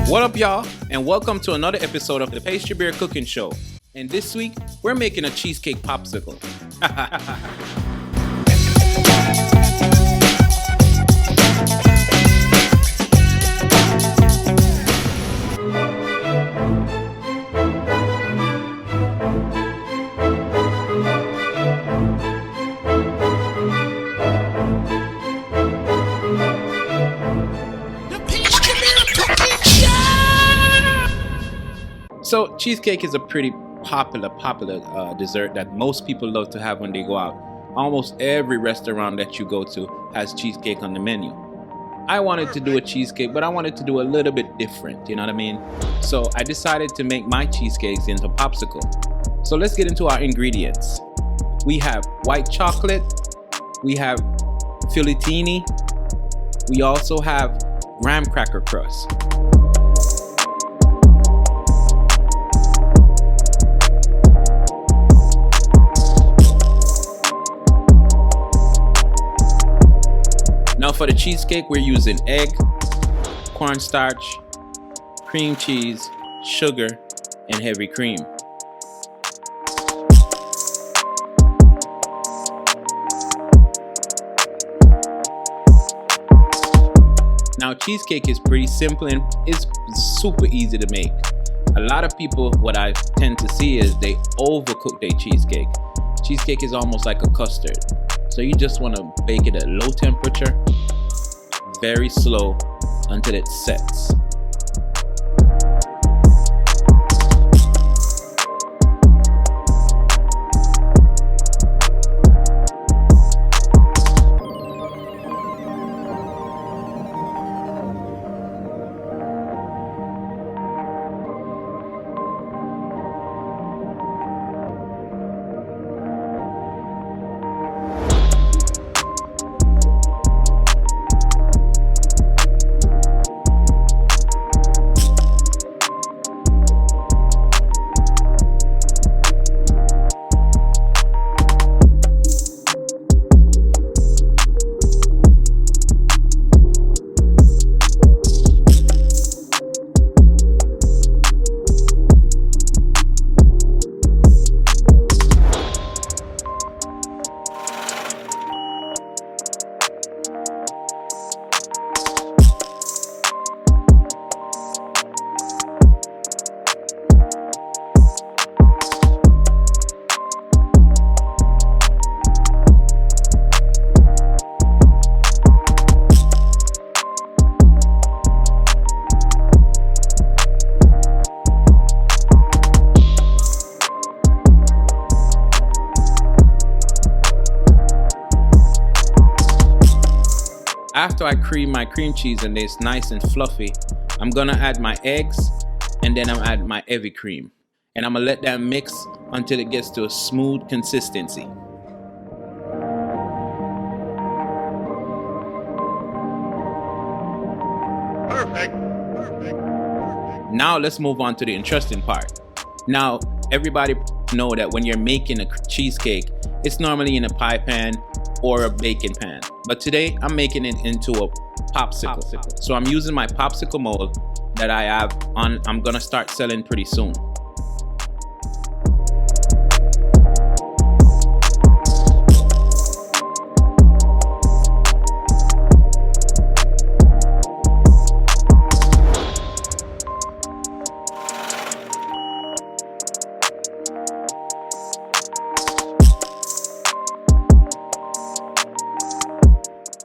What up, y'all, and welcome to another episode of the Pastry Bear Cooking Show. And this week, we're making a cheesecake popsicle. So cheesecake is a pretty popular dessert that most people love to have when they go out. Almost every restaurant that you go to has cheesecake on the menu. I wanted to do a cheesecake, but I wanted to do a little bit different, you know what I mean? So I decided to make my cheesecakes into popsicle. So let's get into our ingredients. We have white chocolate, we have FEUILLETINE, we also have graham cracker crust. Now for the cheesecake, we're using egg, cornstarch, cream cheese, sugar, and heavy cream. Now cheesecake is pretty simple and it's super easy to make. A lot of people, what I tend to see is they overcook their cheesecake. Cheesecake is almost like a custard. So you just want to bake it at low temperature, very slow until it sets. After I cream my cream cheese and it's nice and fluffy, I'm gonna add my eggs and then I'm add my heavy cream. And I'm gonna let that mix until it gets to a smooth consistency. Perfect. Now let's move on to the interesting part. Now, everybody know that when you're making a cheesecake, it's normally in a pie pan or a baking pan. But today I'm making it into a popsicle. So I'm using my popsicle mold that I have on, I'm gonna start selling pretty soon.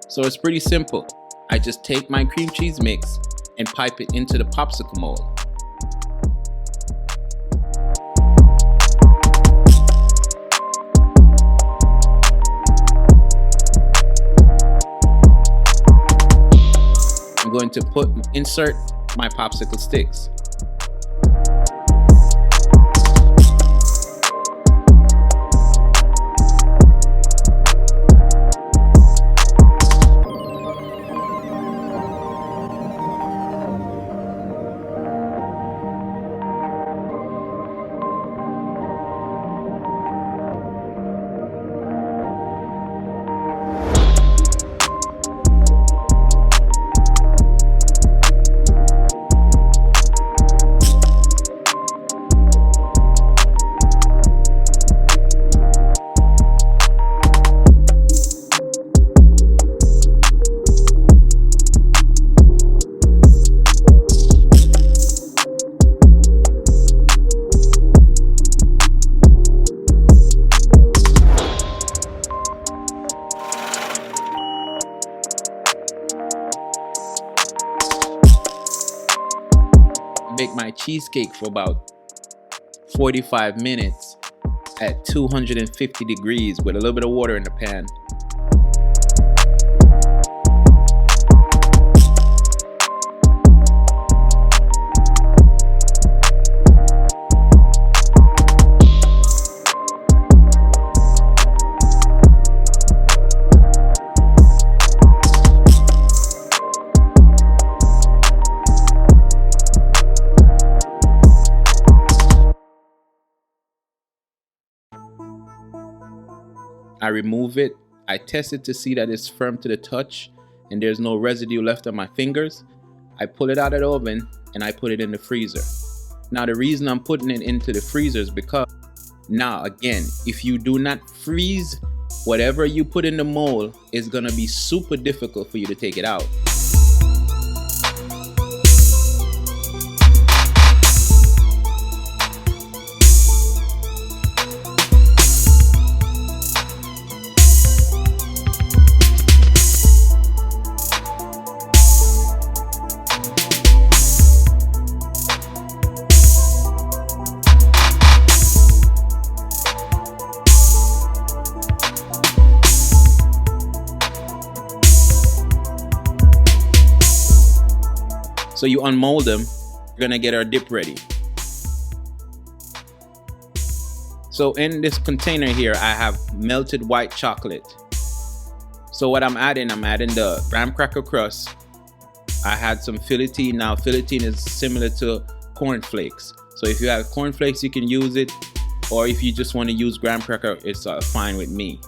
So it's pretty simple. I just take my cream cheese mix and pipe it into the popsicle mold. I'm going to insert my popsicle sticks. bake my cheesecake for about 45 minutes at 250 degrees with a little bit of water in the pan. I remove it, I test it to see that it's firm to the touch and there's no residue left on my fingers. I pull it out of the oven and I put it in the freezer. Now the reason I'm putting it into the freezer is because, now again, if you do not freeze, whatever you put in the mold is gonna be super difficult for you to take it out. So you unmold them, we're gonna get our dip ready. So in this container here, I have melted white chocolate. So what I'm adding the graham cracker crust. I had some FEUILLETINE. Now FEUILLETINE is similar to cornflakes. So if you have cornflakes, you can use it. Or if you just want to use graham cracker, it's fine with me.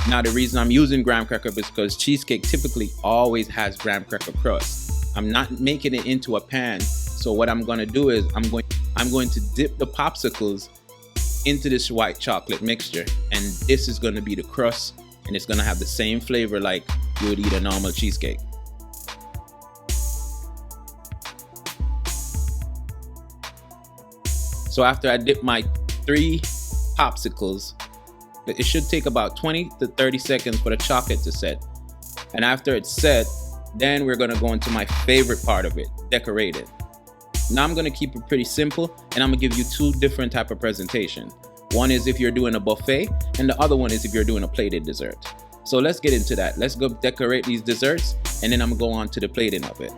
Now the reason I'm using graham cracker is because cheesecake typically always has graham cracker crust. I'm not making it into a pan. So what I'm going to do is I'm going to dip the popsicles into this white chocolate mixture, and this is going to be the crust, and it's going to have the same flavor like you would eat a normal cheesecake. So after I dip my 3 popsicles, it should take about 20 to 30 seconds for the chocolate to set. And after it's set, then we're gonna go into my favorite part of it, decorate it. Now I'm gonna keep it pretty simple, and I'm gonna give you 2 different type of presentation. One is if you're doing a buffet, and the other one is if you're doing a plated dessert. So let's get into that. Let's go decorate these desserts, and then I'm gonna go on to the plating of it.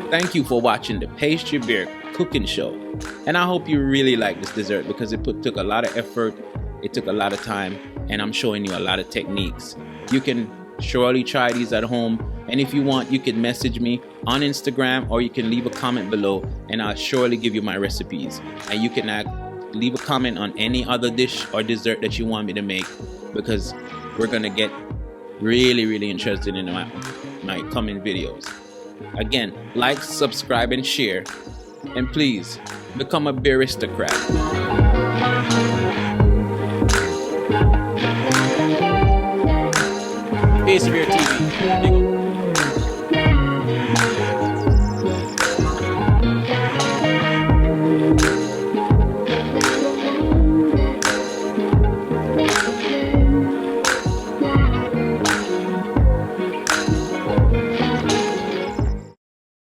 Thank you for watching the Pastry Bear Cooking Show. And I hope you really like this dessert because it took a lot of effort, it took a lot of time, and I'm showing you a lot of techniques. You can surely try these at home, and if you want, you can message me on Instagram or you can leave a comment below and I'll surely give you my recipes. And you can leave a comment on any other dish or dessert that you want me to make, because we're gonna get really interested in my coming videos. Again, like, subscribe, and share, and please become a baristocrat. Pastry Bear TV.